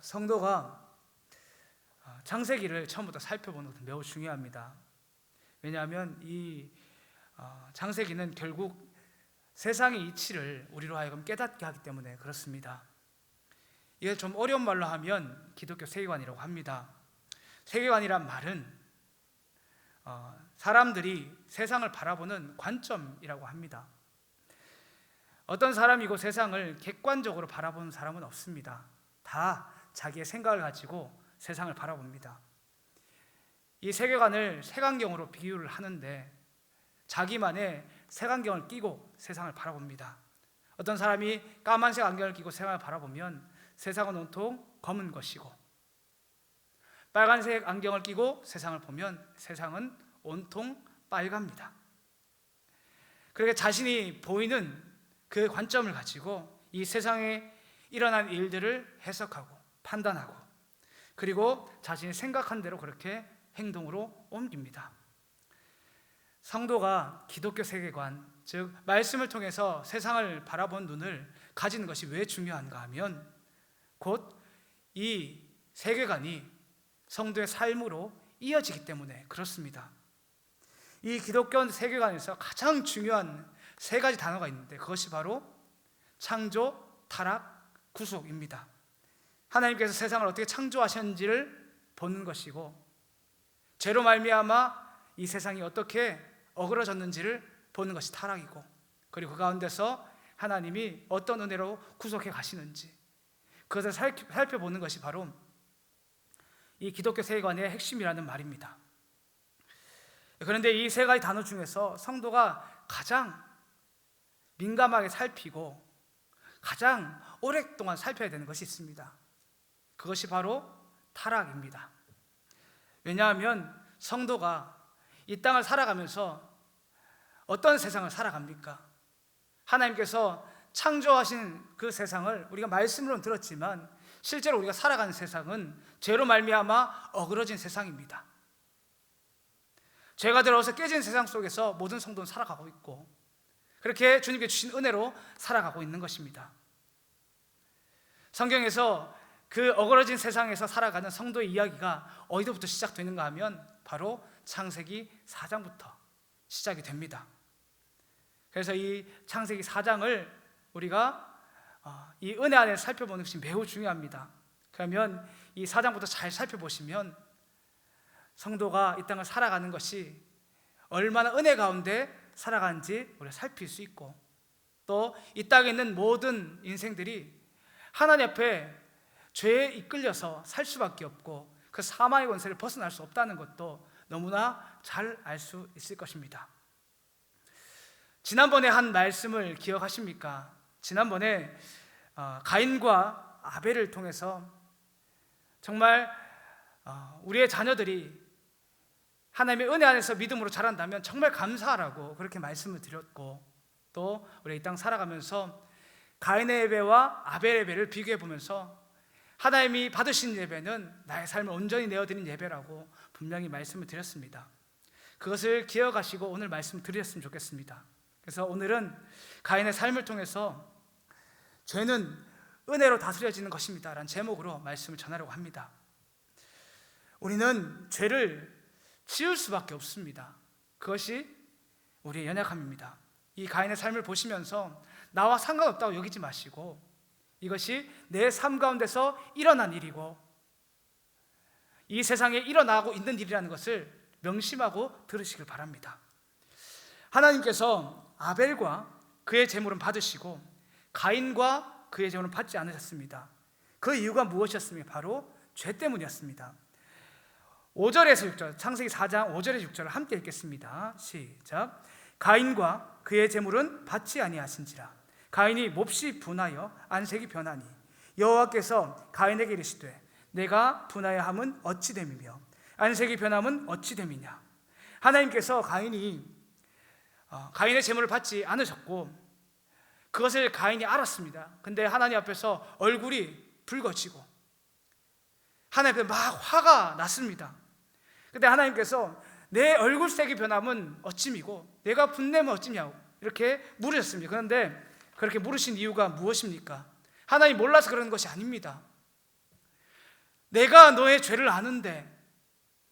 성도가 창세기를 처음부터 살펴보는 것은 매우 중요합니다. 왜냐하면 이 창세기는 결국 세상의 이치를 우리로 하여금 깨닫게 하기 때문에 그렇습니다. 이게 좀 어려운 말로 하면 기독교 세계관이라고 합니다. 세계관이란 말은 사람들이 세상을 바라보는 관점이라고 합니다. 어떤 사람이고 세상을 객관적으로 바라보는 사람은 없습니다. 다 자기의 생각을 가지고 세상을 바라봅니다. 이 세계관을 색안경으로 비유를 하는데 자기만의 색안경을 끼고 세상을 바라봅니다. 어떤 사람이 까만색 안경을 끼고 세상을 바라보면 세상은 온통 검은 것이고, 빨간색 안경을 끼고 세상을 보면 세상은 온통 빨갑니다. 그렇게 자신이 보이는 그 관점을 가지고 이 세상에 일어난 일들을 해석하고 판단하고, 그리고 자신이 생각한 대로 그렇게 행동으로 옮깁니다. 성도가 기독교 세계관, 즉 말씀을 통해서 세상을 바라본 눈을 가지는 것이 왜 중요한가 하면 곧 이 세계관이 성도의 삶으로 이어지기 때문에 그렇습니다. 이 기독교 세계관에서 가장 중요한 세 가지 단어가 있는데 그것이 바로 창조, 타락, 구속입니다. 하나님께서 세상을 어떻게 창조하셨는지를 보는 것이고, 죄로 말미암아 이 세상이 어떻게 어그러졌는지를 보는 것이 타락이고, 그리고 그 가운데서 하나님이 어떤 은혜로 구속해 가시는지 그것을 살펴보는 것이 바로 이 기독교 세계관의 핵심이라는 말입니다. 그런데 이 세 가지 단어 중에서 성도가 가장 민감하게 살피고 가장 오랫동안 살펴야 되는 것이 있습니다. 그것이 바로 타락입니다. 왜냐하면 성도가 이 땅을 살아가면서 어떤 세상을 살아갑니까? 하나님께서 창조하신 그 세상을 우리가 말씀으로는 들었지만 실제로 우리가 살아가는 세상은 죄로 말미암아 어그러진 세상입니다. 죄가 들어와서 깨진 세상 속에서 모든 성도는 살아가고 있고, 그렇게 주님께 주신 은혜로 살아가고 있는 것입니다. 성경에서 그 어그러진 세상에서 살아가는 성도의 이야기가 어디서부터 시작되는가 하면 바로 창세기 4장부터 시작이 됩니다. 그래서 이 창세기 4장을 우리가 이 은혜 안에 살펴보는 것이 매우 중요합니다. 그러면 이 4장부터 잘 살펴보시면 성도가 이 땅을 살아가는 것이 얼마나 은혜 가운데 살아가는지 우리가 살필 수 있고, 또 이 땅에 있는 모든 인생들이 하나님 앞에 죄에 이끌려서 살 수밖에 없고 그 사망의 권세를 벗어날 수 없다는 것도 너무나 잘 알 수 있을 것입니다. 지난번에 한 말씀을 기억하십니까? 지난번에 가인과 아벨을 통해서 정말 우리의 자녀들이 하나님의 은혜 안에서 믿음으로 자란다면 정말 감사하라고 그렇게 말씀을 드렸고, 또 우리 이 땅 살아가면서 가인의 예배와 아벨의 예배를 비교해 보면서 하나님이 받으신 예배는 나의 삶을 온전히 내어드린 예배라고 분명히 말씀을 드렸습니다. 그것을 기억하시고 오늘 말씀 드렸으면 좋겠습니다. 그래서 오늘은 가인의 삶을 통해서 죄는 은혜로 다스려지는 것입니다 라는 제목으로 말씀을 전하려고 합니다. 우리는 죄를 지을 수밖에 없습니다. 그것이 우리의 연약함입니다. 이 가인의 삶을 보시면서 나와 상관없다고 여기지 마시고 이것이 내 삶 가운데서 일어난 일이고 이 세상에 일어나고 있는 일이라는 것을 명심하고 들으시길 바랍니다. 하나님께서 아벨과 그의 제물은 받으시고 가인과 그의 제물은 받지 않으셨습니다. 그 이유가 무엇이었습니까? 바로 죄 때문이었습니다. 5절에서 6절, 창세기 4장 5절에서 6절을 함께 읽겠습니다. 시작. 가인과 그의 제물은 받지 아니하신지라. 가인이 몹시 분하여 안색이 변하니 여호와께서 가인에게 이르시되 내가 분하여 함은 어찌 됨이며 안색이 변함은 어찌 됨이냐. 하나님께서 가인의 제물을 받지 않으셨고 그것을 가인이 알았습니다. 근데 하나님 앞에서 얼굴이 붉어지고 하나님 앞에 막 화가 났습니다. 근데 하나님께서 내 얼굴색이 변함은 어찌미고 내가 분내면 어찌냐고 이렇게 물으셨습니다. 그런데 그렇게 물으신 이유가 무엇입니까? 하나님 몰라서 그러는 것이 아닙니다. 내가 너의 죄를 아는데,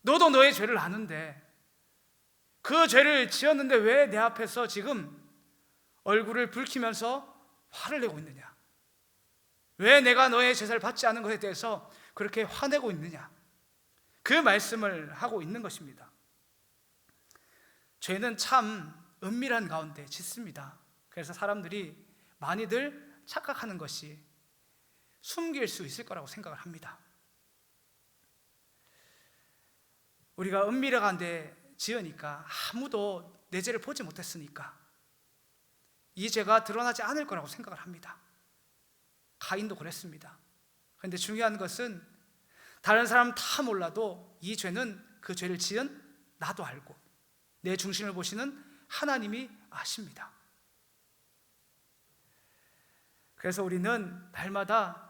너도 너의 죄를 아는데, 그 죄를 지었는데 왜 내 앞에서 지금 얼굴을 붉히면서 화를 내고 있느냐? 왜 내가 너의 제사를 받지 않은 것에 대해서 그렇게 화내고 있느냐? 그 말씀을 하고 있는 것입니다. 죄는 참 은밀한 가운데 짙습니다. 그래서 사람들이 많이들 착각하는 것이 숨길 수 있을 거라고 생각을 합니다. 우리가 은밀한데 지으니까 아무도 내 죄를 보지 못했으니까 이 죄가 드러나지 않을 거라고 생각을 합니다. 가인도 그랬습니다. 그런데 중요한 것은 다른 사람 다 몰라도 이 죄는 그 죄를 지은 나도 알고 내 중심을 보시는 하나님이 아십니다. 그래서 우리는 날마다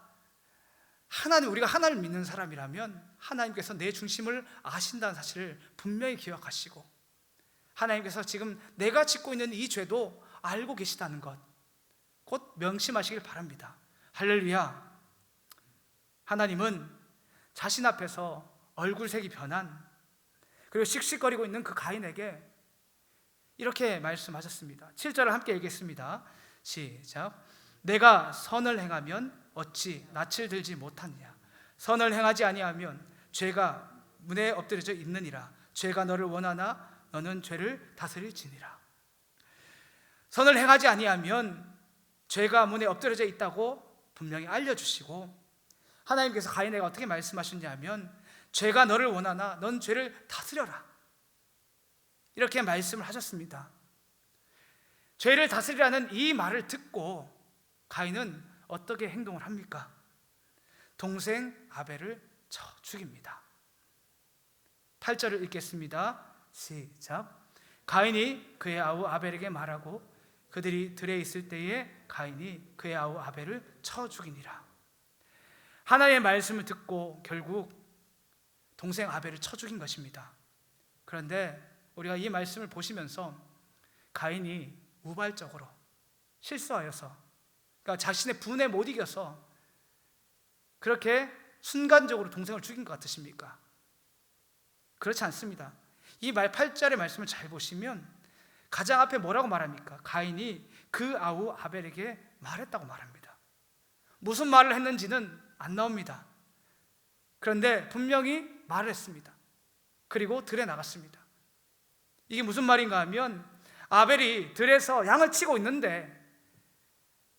우리가 하나님을 믿는 사람이라면 하나님께서 내 중심을 아신다는 사실을 분명히 기억하시고, 하나님께서 지금 내가 짓고 있는 이 죄도 알고 계시다는 것 곧 명심하시길 바랍니다. 할렐루야. 하나님은 자신 앞에서 얼굴색이 변한, 그리고 씩씩거리고 있는 그 가인에게 이렇게 말씀하셨습니다. 7절을 함께 읽겠습니다. 시작. 내가 선을 행하면 어찌 낯을 들지 못하느냐? 선을 행하지 아니하면 죄가 문에 엎드려져 있느니라. 죄가 너를 원하나 너는 죄를 다스릴지니라. 선을 행하지 아니하면 죄가 문에 엎드려져 있다고 분명히 알려주시고, 하나님께서 가인에게 어떻게 말씀하셨냐면 죄가 너를 원하나 넌 죄를 다스려라, 이렇게 말씀을 하셨습니다. 죄를 다스리라는 이 말을 듣고 가인은 어떻게 행동을 합니까? 동생 아벨을 쳐 죽입니다. 8절을 읽겠습니다. 시작. 가인이 그의 아우 아벨에게 말하고 그들이 들에 있을 때에 가인이 그의 아우 아벨을 쳐 죽이니라. 하나님의 말씀을 듣고 결국 동생 아벨을 쳐 죽인 것입니다. 그런데 우리가 이 말씀을 보시면서 가인이 우발적으로 실수하여서, 그러니까 자신의 분에 못 이겨서 그렇게 순간적으로 동생을 죽인 것 같으십니까? 그렇지 않습니다. 이 8절의 말씀을 잘 보시면 가장 앞에 뭐라고 말합니까? 가인이 그 아우 아벨에게 말했다고 말합니다. 무슨 말을 했는지는 안 나옵니다. 그런데 분명히 말을 했습니다. 그리고 들에 나갔습니다. 이게 무슨 말인가 하면 아벨이 들에서 양을 치고 있는데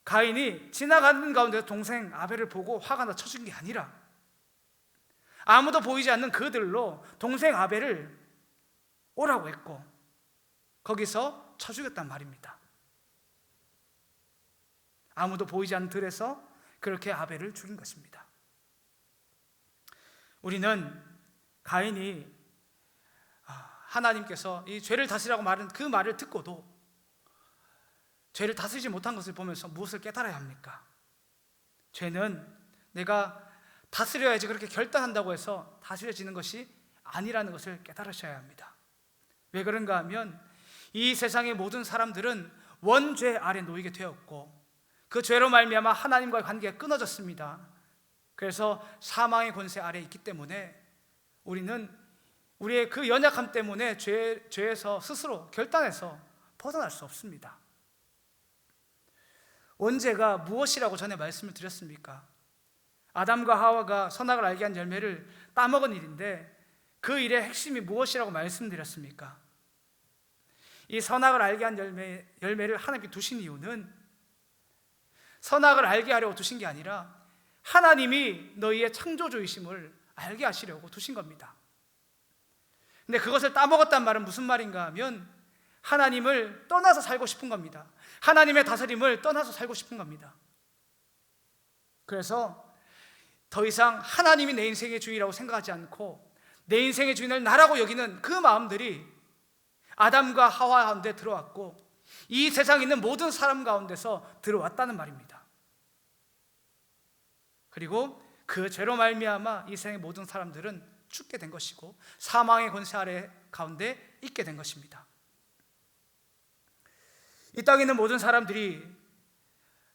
가인이 지나가는 가운데 동생 아벨을 보고 화가 나 쳐 죽인 게 아니라 아무도 보이지 않는 그들로 동생 아벨을 오라고 했고 거기서 쳐 죽였단 말입니다. 아무도 보이지 않는 들에서 그렇게 아벨을 죽인 것입니다. 우리는 가인이 하나님께서 이 죄를 다스리라고 말한 그 말을 듣고도 죄를 다스리지 못한 것을 보면서 무엇을 깨달아야 합니까? 죄는 내가 다스려야지 그렇게 결단한다고 해서 다스려지는 것이 아니라는 것을 깨달으셔야 합니다. 왜 그런가 하면 이 세상의 모든 사람들은 원죄 아래 놓이게 되었고 그 죄로 말미암아 하나님과의 관계가 끊어졌습니다. 그래서 사망의 권세 아래 있기 때문에 우리는 우리의 그 연약함 때문에 죄에서 스스로 결단해서 벗어날 수 없습니다. 원죄가 무엇이라고 전에 말씀을 드렸습니까? 아담과 하와가 선악을 알게 한 열매를 따먹은 일인데 그 일의 핵심이 무엇이라고 말씀드렸습니까? 이 선악을 알게 한 열매를 하나님께 두신 이유는 선악을 알게 하려고 두신 게 아니라 하나님이 너희의 창조주이심을 알게 하시려고 두신 겁니다. 근데 그것을 따먹었단 말은 무슨 말인가 하면 하나님을 떠나서 살고 싶은 겁니다. 하나님의 다스림을 떠나서 살고 싶은 겁니다. 그래서 더 이상 하나님이 내 인생의 주인이라고 생각하지 않고 내 인생의 주인을 나라고 여기는 그 마음들이 아담과 하와 가운데 들어왔고 이 세상에 있는 모든 사람 가운데서 들어왔다는 말입니다. 그리고 그 죄로 말미암아 이 세상의 모든 사람들은 죽게 된 것이고 사망의 권세 아래 가운데 있게 된 것입니다. 이 땅에 있는 모든 사람들이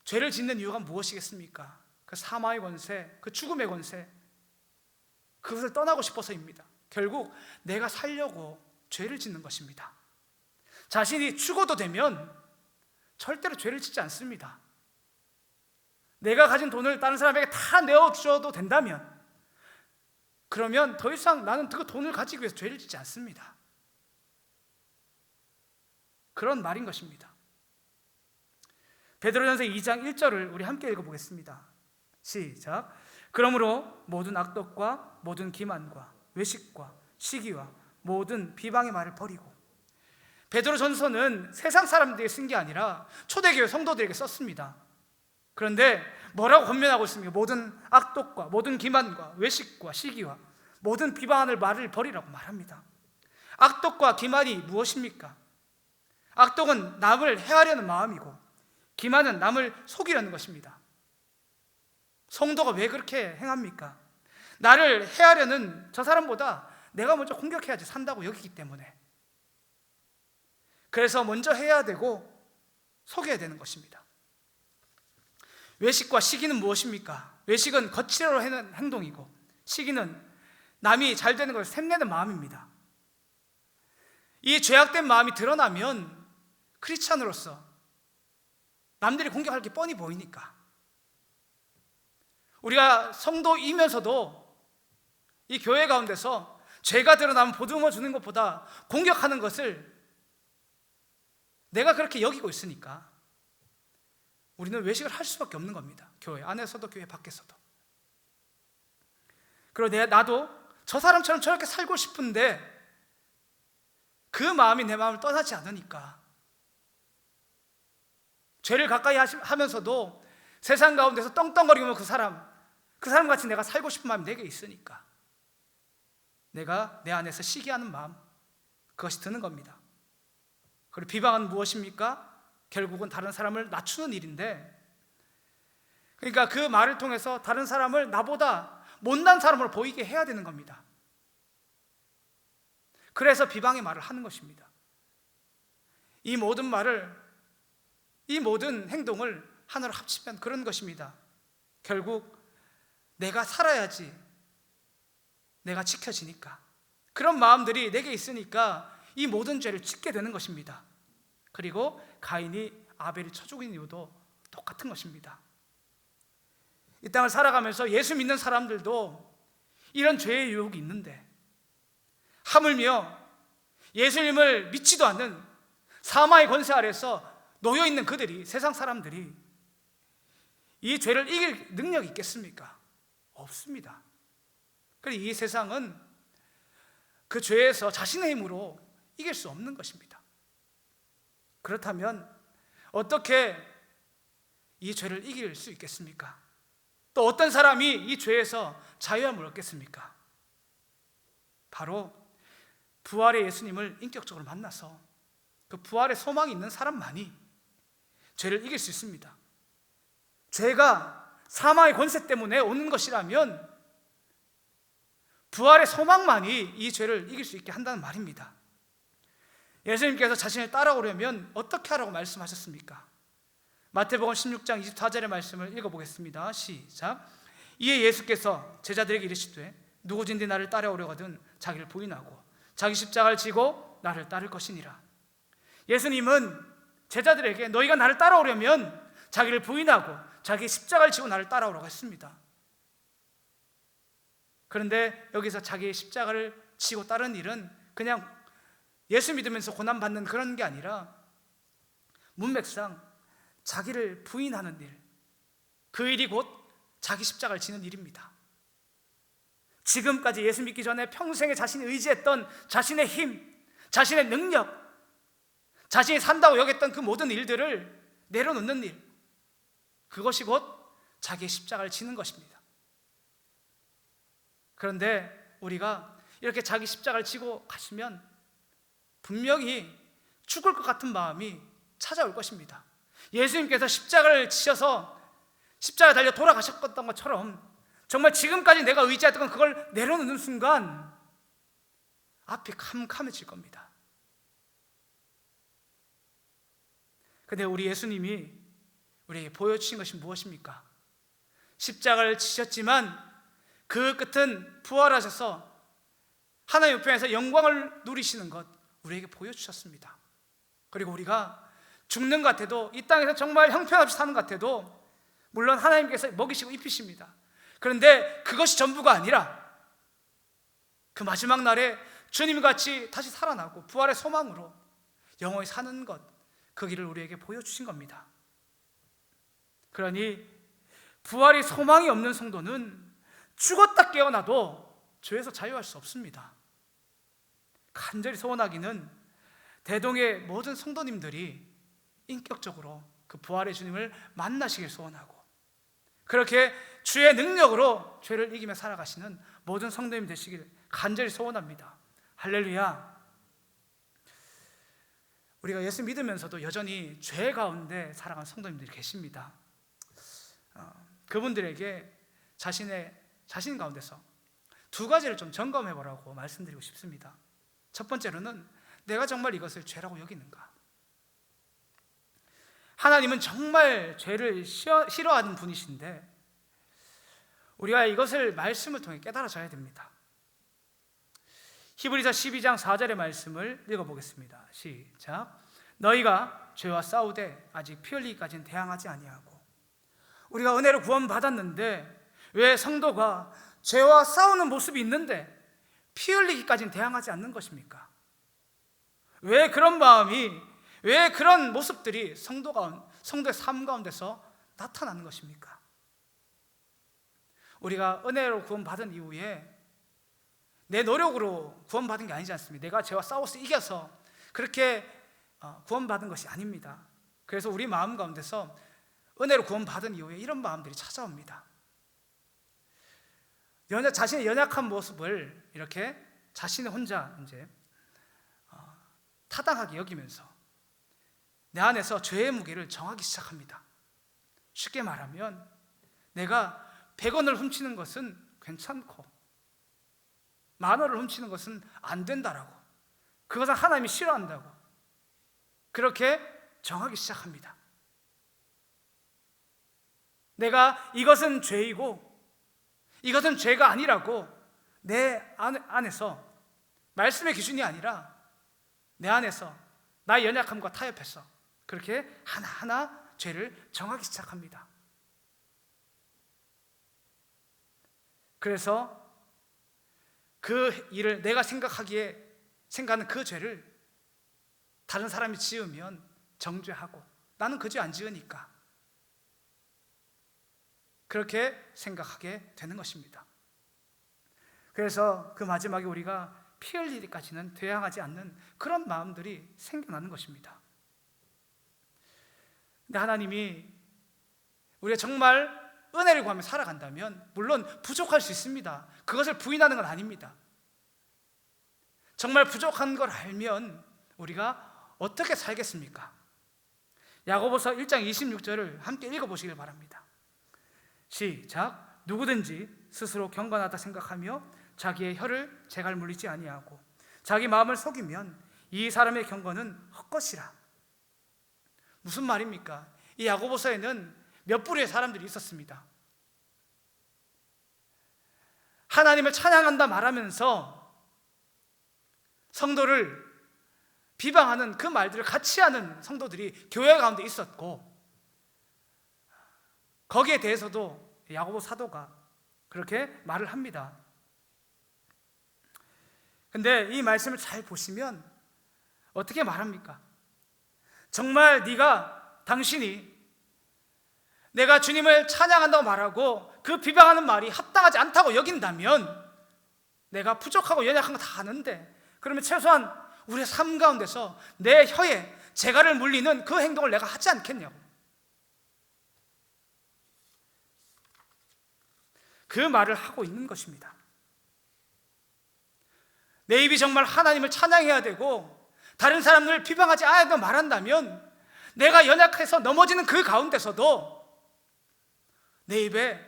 죄를 짓는 이유가 무엇이겠습니까? 그 사망의 권세, 그 죽음의 권세, 그것을 떠나고 싶어서입니다. 결국 내가 살려고 죄를 짓는 것입니다. 자신이 죽어도 되면 절대로 죄를 짓지 않습니다. 내가 가진 돈을 다른 사람에게 다 내어주어도 된다면, 그러면 더 이상 나는 그 돈을 가지기 위해서 죄를 짓지 않습니다. 그런 말인 것입니다. 베드로전서 2장 1절을 우리 함께 읽어보겠습니다. 시작. 그러므로 모든 악독과 모든 기만과 외식과 시기와 모든 비방의 말을 버리고. 베드로전서는 세상 사람들에게 쓴 게 아니라 초대교회 성도들에게 썼습니다. 그런데 뭐라고 권면하고 있습니까? 모든 악독과 모든 기만과 외식과 시기와 모든 비방하는 말을 버리라고 말합니다. 악독과 기만이 무엇입니까? 악독은 남을 해하려는 마음이고, 기만은 남을 속이려는 것입니다. 성도가 왜 그렇게 행합니까? 나를 해하려는 저 사람보다 내가 먼저 공격해야지 산다고 여기기 때문에. 그래서 먼저 해야 되고 속여야 되는 것입니다. 외식과 시기는 무엇입니까? 외식은 거칠어 하는 행동이고, 시기는 남이 잘 되는 것을 샘내는 마음입니다. 이 죄악된 마음이 드러나면 크리스찬으로서 남들이 공격할 게 뻔히 보이니까, 우리가 성도이면서도 이 교회 가운데서 죄가 드러나면 보듬어 주는 것보다 공격하는 것을 내가 그렇게 여기고 있으니까 우리는 외식을 할 수밖에 없는 겁니다. 교회 안에서도 교회 밖에서도. 그리고 나도 저 사람처럼 저렇게 살고 싶은데 그 마음이 내 마음을 떠나지 않으니까, 죄를 가까이 하면서도 세상 가운데서 떵떵거리면 그 사람 같이 내가 살고 싶은 마음이 내게 있으니까 내가 내 안에서 시기하는 마음, 그것이 드는 겁니다. 그리고 비방은 무엇입니까? 결국은 다른 사람을 낮추는 일인데, 그러니까 그 말을 통해서 다른 사람을 나보다 못난 사람으로 보이게 해야 되는 겁니다. 그래서 비방의 말을 하는 것입니다. 이 모든 행동을 하나로 합치면 그런 것입니다. 결국 내가 살아야지 내가 지켜지니까, 그런 마음들이 내게 있으니까 이 모든 죄를 짓게 되는 것입니다. 그리고 가인이 아벨을 쳐 죽인 이유도 똑같은 것입니다. 이 땅을 살아가면서 예수 믿는 사람들도 이런 죄의 유혹이 있는데, 하물며 예수님을 믿지도 않는 사마의 권세 아래서 놓여있는 그들이, 세상 사람들이 이 죄를 이길 능력이 있겠습니까? 없습니다. 그리고 이 세상은 그 죄에서 자신의 힘으로 이길 수 없는 것입니다. 그렇다면 어떻게 이 죄를 이길 수 있겠습니까? 또 어떤 사람이 이 죄에서 자유함을 얻겠습니까? 바로 부활의 예수님을 인격적으로 만나서 그 부활의 소망이 있는 사람만이 죄를 이길 수 있습니다. 죄가 사망의 권세 때문에 오는 것이라면 부활의 소망만이 이 죄를 이길 수 있게 한다는 말입니다. 예수님께서 자신을 따라오려면 어떻게 하라고 말씀하셨습니까? 마태복음 16장 24절의 말씀을 읽어보겠습니다. 시작. 이에 예수께서 제자들에게 이르시되 누구든지 나를 따라오려거든 자기를 부인하고 자기 십자가를 지고 나를 따를 것이니라. 예수님은 제자들에게 너희가 나를 따라오려면 자기를 부인하고 자기 십자가를 지고 나를 따라오라고 했습니다. 그런데 여기서 자기의 십자가를 지고 따르는 일은 그냥 예수 믿으면서 고난받는 그런 게 아니라 문맥상 자기를 부인하는 일, 그 일이 곧 자기 십자가를 지는 일입니다. 지금까지 예수 믿기 전에 평생에 자신이 의지했던 자신의 힘, 자신의 능력, 자신이 산다고 여겼던 그 모든 일들을 내려놓는 일, 그것이 곧 자기의 십자가를 지는 것입니다. 그런데 우리가 이렇게 자기 십자가를 지고 가시면 분명히 죽을 것 같은 마음이 찾아올 것입니다. 예수님께서 십자가를 지셔서 십자가에 달려 돌아가셨던 것처럼 정말 지금까지 내가 의지했던 그걸 내려놓는 순간 앞이 캄캄해질 겁니다. 근데 우리 예수님이 우리에게 보여주신 것이 무엇입니까? 십자가를 지셨지만 그 끝은 부활하셔서 하나님 우편에서 영광을 누리시는 것 우리에게 보여주셨습니다. 그리고 우리가 죽는 것 같아도, 이 땅에서 정말 형편없이 사는 것 같아도 물론 하나님께서 먹이시고 입히십니다. 그런데 그것이 전부가 아니라 그 마지막 날에 주님같이 다시 살아나고 부활의 소망으로 영원히 사는 것, 그 길을 우리에게 보여주신 겁니다. 그러니 부활이 소망이 없는 성도는 죽었다 깨어나도 죄에서 자유할 수 없습니다. 간절히 소원하기는 대동의 모든 성도님들이 인격적으로 그 부활의 주님을 만나시길 소원하고, 그렇게 주의 능력으로 죄를 이기며 살아가시는 모든 성도님 되시길 간절히 소원합니다. 할렐루야. 우리가 예수 믿으면서도 여전히 죄 가운데 살아가는 성도님들이 계십니다. 그분들에게 자신 가운데서 두 가지를 좀 점검해 보라고 말씀드리고 싶습니다. 첫 번째로는 내가 정말 이것을 죄라고 여기는가? 하나님은 정말 죄를 싫어하는 분이신데 우리가 이것을 말씀을 통해 깨달아져야 됩니다. 히브리서 12장 4절의 말씀을 읽어보겠습니다. 시작. 너희가 죄와 싸우되 아직 피 흘리기까지는 대항하지 아니하고. 우리가 은혜로 구원받았는데 왜 성도가 죄와 싸우는 모습이 있는데 피 흘리기까지는 대항하지 않는 것입니까? 왜 그런 마음이, 왜 그런 모습들이 성도의 삶 가운데서 나타나는 것입니까? 우리가 은혜로 구원받은 이후에 내 노력으로 구원받은 게 아니지 않습니까? 내가 죄와 싸워서 이겨서 그렇게 구원받은 것이 아닙니다. 그래서 우리 마음 가운데서 은혜로 구원받은 이후에 이런 마음들이 찾아옵니다. 자신의 연약한 모습을 이렇게 자신이 혼자 이제 타당하게 여기면서 내 안에서 죄의 무게를 정하기 시작합니다. 쉽게 말하면 내가 100원을 훔치는 것은 괜찮고 10,000원을 훔치는 것은 안 된다라고, 그것은 하나님이 싫어한다고 그렇게 정하기 시작합니다. 내가 이것은 죄이고 이것은 죄가 아니라고 내 안에서, 말씀의 기준이 아니라 내 안에서 나의 연약함과 타협해서 그렇게 하나하나 죄를 정하기 시작합니다. 그래서 그 일을 내가 생각하는 그 죄를 다른 사람이 지으면 정죄하고 나는 그 죄 안 지으니까 그렇게 생각하게 되는 것입니다. 그래서 그 마지막에 우리가 피 흘리기까지는 대항하지 않는 그런 마음들이 생겨나는 것입니다. 근데 하나님이 우리가 정말 은혜를 구하며 살아간다면 물론 부족할 수 있습니다. 그것을 부인하는 건 아닙니다. 정말 부족한 걸 알면 우리가 어떻게 살겠습니까? 야고보서 1장 26절을 함께 읽어보시길 바랍니다. 시작. 누구든지 스스로 경건하다 생각하며 자기의 혀를 재갈 물리지 아니하고 자기 마음을 속이면 이 사람의 경건은 헛것이라. 무슨 말입니까? 이 야고보서에는 몇 부류의 사람들이 있었습니다. 하나님을 찬양한다 말하면서 성도를 비방하는 그 말들을 같이 하는 성도들이 교회 가운데 있었고, 거기에 대해서도 야고보 사도가 그렇게 말을 합니다. 근데 이 말씀을 잘 보시면 어떻게 말합니까? 정말 당신이 내가 주님을 찬양한다고 말하고 그 비방하는 말이 합당하지 않다고 여긴다면, 내가 부족하고 연약한 거 다 아는데 그러면 최소한 우리의 삶 가운데서 내 혀에 재갈을 물리는 그 행동을 내가 하지 않겠냐고. 그 말을 하고 있는 것입니다. 내 입이 정말 하나님을 찬양해야 되고 다른 사람을 비방하지 않아도 말한다면 내가 연약해서 넘어지는 그 가운데서도 내 입에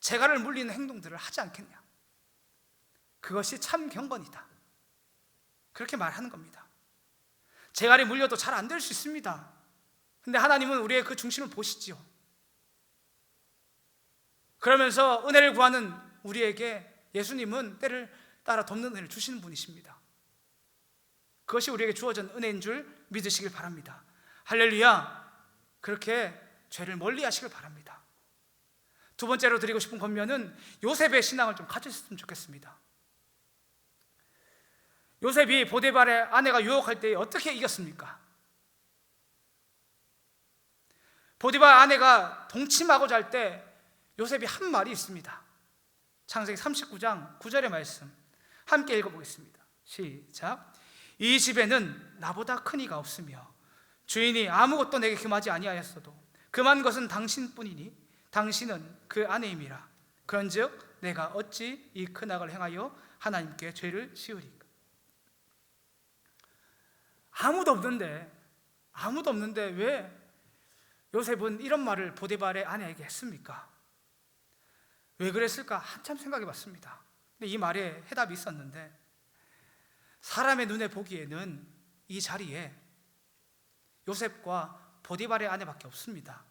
재갈을 물리는 행동들을 하지 않겠냐. 그것이 참 경건이다. 그렇게 말하는 겁니다. 재갈이 물려도 잘 안 될 수 있습니다. 근데 하나님은 우리의 그 중심을 보시지요. 그러면서 은혜를 구하는 우리에게 예수님은 때를 따라 돕는 은혜를 주시는 분이십니다. 그것이 우리에게 주어진 은혜인 줄 믿으시길 바랍니다. 할렐루야. 그렇게 죄를 멀리 하시길 바랍니다. 두 번째로 드리고 싶은 권면은 요셉의 신앙을 좀 가지셨으면 좋겠습니다. 요셉이 보디발의 아내가 유혹할 때 어떻게 이겼습니까? 보디발 아내가 동침하고자 할 때 요셉이 한 말이 있습니다. 창세기 39장 9절의 말씀 함께 읽어보겠습니다. 시작. 이 집에는 나보다 큰 이가 없으며 주인이 아무것도 내게 금하지 아니하였어도 금한 것은 당신뿐이니 당신은 그 아내임이라. 그런즉 내가 어찌 이 큰 악을 행하여 하나님께 죄를 지으리까. 아무도 없는데 왜 요셉은 이런 말을 보디발의 아내에게 했습니까? 왜 그랬을까? 한참 생각해 봤습니다. 근데 이 말에 해답이 있었는데, 사람의 눈에 보기에는 이 자리에 요셉과 보디발의 아내밖에 없습니다.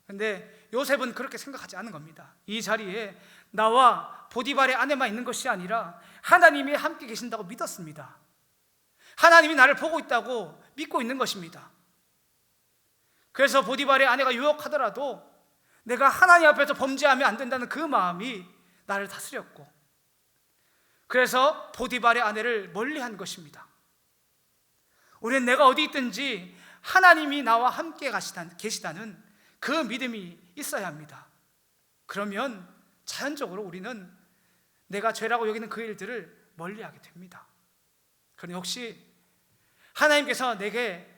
근데 요셉은 그렇게 생각하지 않은 겁니다. 이 자리에 나와 보디발의 아내만 있는 것이 아니라 하나님이 함께 계신다고 믿었습니다. 하나님이 나를 보고 있다고 믿고 있는 것입니다. 그래서 보디발의 아내가 유혹하더라도 내가 하나님 앞에서 범죄하면 안 된다는 그 마음이 나를 다스렸고, 그래서 보디발의 아내를 멀리한 것입니다. 우리는 내가 어디 있든지 하나님이 나와 함께 계시다는 그 믿음이 있어야 합니다. 그러면 자연적으로 우리는 내가 죄라고 여기는 그 일들을 멀리하게 됩니다. 그러니 혹시 하나님께서 내게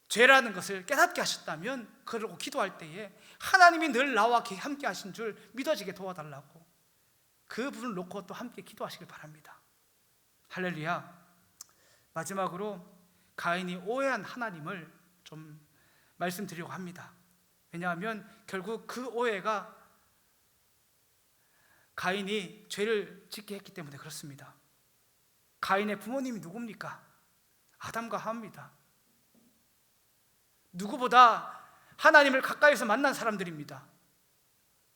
죄라는 것을 깨닫게 하셨다면, 그러고 기도할 때에 하나님이 늘 나와 함께 하신 줄 믿어지게 도와달라고 그 부분을 놓고 또 함께 기도하시길 바랍니다. 할렐루야. 마지막으로 가인이 오해한 하나님을 좀 말씀드리려고 합니다. 왜냐하면 결국 그 오해가 가인이 죄를 짓게 했기 때문에 그렇습니다. 가인의 부모님이 누굽니까? 아담과 하와입니다. 누구보다 하나님을 가까이서 만난 사람들입니다.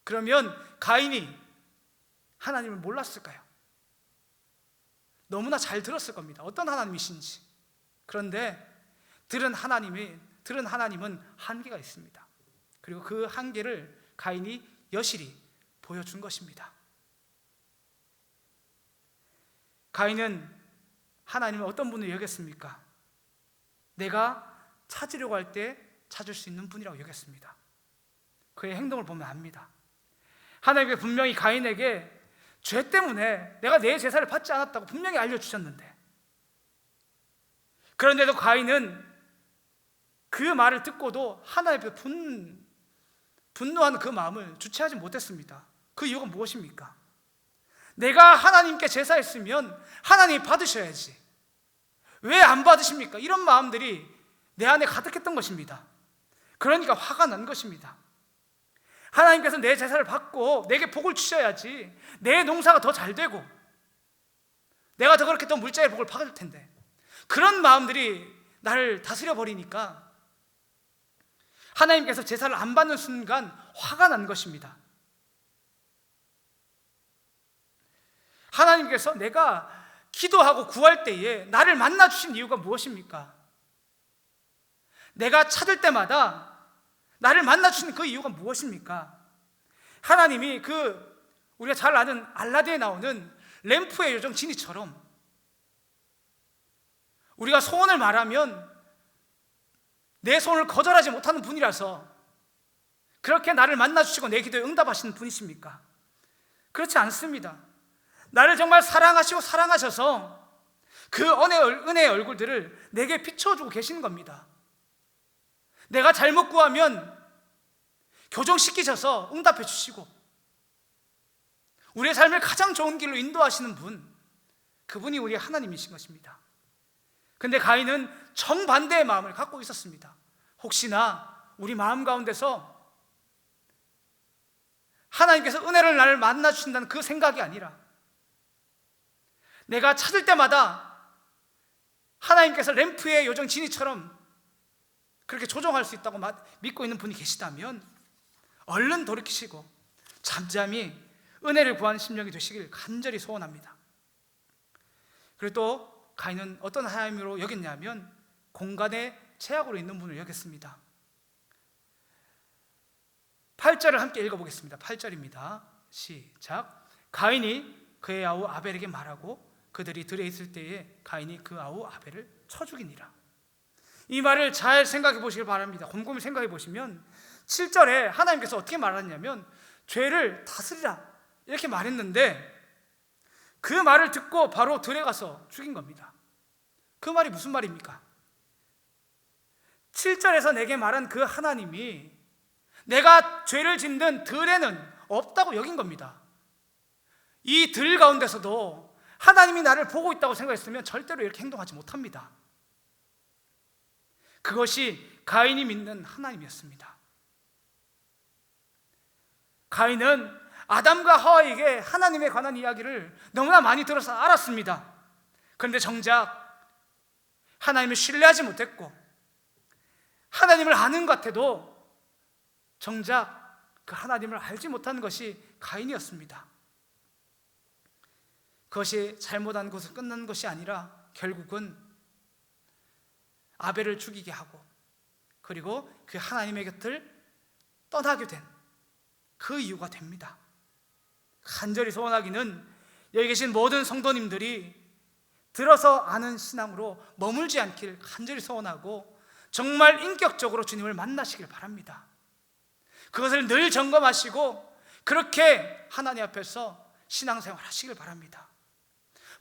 그러면 가인이 하나님을 몰랐을까요? 너무나 잘 들었을 겁니다. 어떤 하나님이신지. 그런데 들은 하나님은 한계가 있습니다. 그리고 그 한계를 가인이 여실히 보여준 것입니다. 가인은 하나님을 어떤 분으로 여겼습니까? 내가 찾으려고 할 때 찾을 수 있는 분이라고 여겼습니다. 그의 행동을 보면 압니다. 하나님께서 분명히 가인에게 죄 때문에 내가 내 제사를 받지 않았다고 분명히 알려주셨는데, 그런데도 가인은 그 말을 듣고도 하나님 앞에 분노하는 그 마음을 주체하지 못했습니다. 그 이유가 무엇입니까? 내가 하나님께 제사했으면 하나님이 받으셔야지, 왜 안 받으십니까? 이런 마음들이 내 안에 가득했던 것입니다. 그러니까 화가 난 것입니다. 하나님께서 내 제사를 받고 내게 복을 주셔야지 내 농사가 더 잘 되고 내가 더 그렇게 더 물자의 복을 받을 텐데, 그런 마음들이 나를 다스려 버리니까 하나님께서 제사를 안 받는 순간 화가 난 것입니다. 하나님께서 내가 기도하고 구할 때에 나를 만나 주신 이유가 무엇입니까? 내가 찾을 때마다 나를 만나 주시는 그 이유가 무엇입니까? 하나님이 우리가 잘 아는 알라딘에 나오는 램프의 요정 지니처럼 우리가 소원을 말하면 내 소원을 거절하지 못하는 분이라서 그렇게 나를 만나 주시고 내 기도에 응답하시는 분이십니까? 그렇지 않습니다. 나를 정말 사랑하시고 사랑하셔서 그 은혜의 얼굴들을 내게 비춰주고 계시는 겁니다. 내가 잘못 구하면 교정시키셔서 응답해 주시고 우리의 삶을 가장 좋은 길로 인도하시는 분, 그분이 우리의 하나님이신 것입니다. 그런데 가인은 정반대의 마음을 갖고 있었습니다. 혹시나 우리 마음 가운데서 하나님께서 은혜를 나를 만나 주신다는 그 생각이 아니라 내가 찾을 때마다 하나님께서 램프의 요정 지니처럼 그렇게 조종할 수 있다고 믿고 있는 분이 계시다면 얼른 돌이키시고 잠잠히 은혜를 구하는 심령이 되시길 간절히 소원합니다. 그리고 또 가인은 어떤 하나님으로 여겼냐면 공간의 제약으로 있는 분을 여겼습니다. 8절을 함께 읽어보겠습니다. 8절입니다. 시작. 가인이 그의 아우 아벨에게 말하고 그들이 들에 있을 때에 가인이 그 아우 아벨을 쳐 죽이니라. 이 말을 잘 생각해 보시길 바랍니다. 곰곰이 생각해 보시면 7절에 하나님께서 어떻게 말하냐면 죄를 다스리라 이렇게 말했는데 그 말을 듣고 바로 들에 가서 죽인 겁니다. 그 말이 무슨 말입니까? 7절에서 내게 말한 그 하나님이 내가 죄를 짓는 들에는 없다고 여긴 겁니다. 이 들 가운데서도 하나님이 나를 보고 있다고 생각했으면 절대로 이렇게 행동하지 못합니다. 그것이 가인이 믿는 하나님이었습니다. 가인은 아담과 하와에게 하나님에 관한 이야기를 너무나 많이 들어서 알았습니다. 그런데 정작 하나님을 신뢰하지 못했고 하나님을 아는 것 같아도 정작 그 하나님을 알지 못하는 것이 가인이었습니다. 그것이 잘못한 것으로 끝난 것이 아니라 결국은 아벨을 죽이게 하고 그리고 그 하나님의 곁을 떠나게 된 그 이유가 됩니다. 간절히 소원하기는 여기 계신 모든 성도님들이 들어서 아는 신앙으로 머물지 않길 간절히 소원하고 정말 인격적으로 주님을 만나시길 바랍니다. 그것을 늘 점검하시고 그렇게 하나님 앞에서 신앙생활 하시길 바랍니다.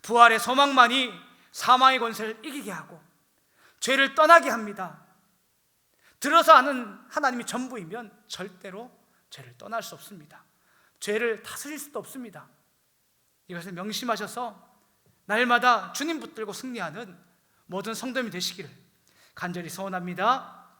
부활의 소망만이 사망의 권세를 이기게 하고 죄를 떠나게 합니다. 들어서 아는 하나님이 전부이면 절대로 죄를 떠날 수 없습니다. 죄를 다스릴 수도 없습니다. 이것을 명심하셔서 날마다 주님 붙들고 승리하는 모든 성도님이 되시기를 간절히 소원합니다.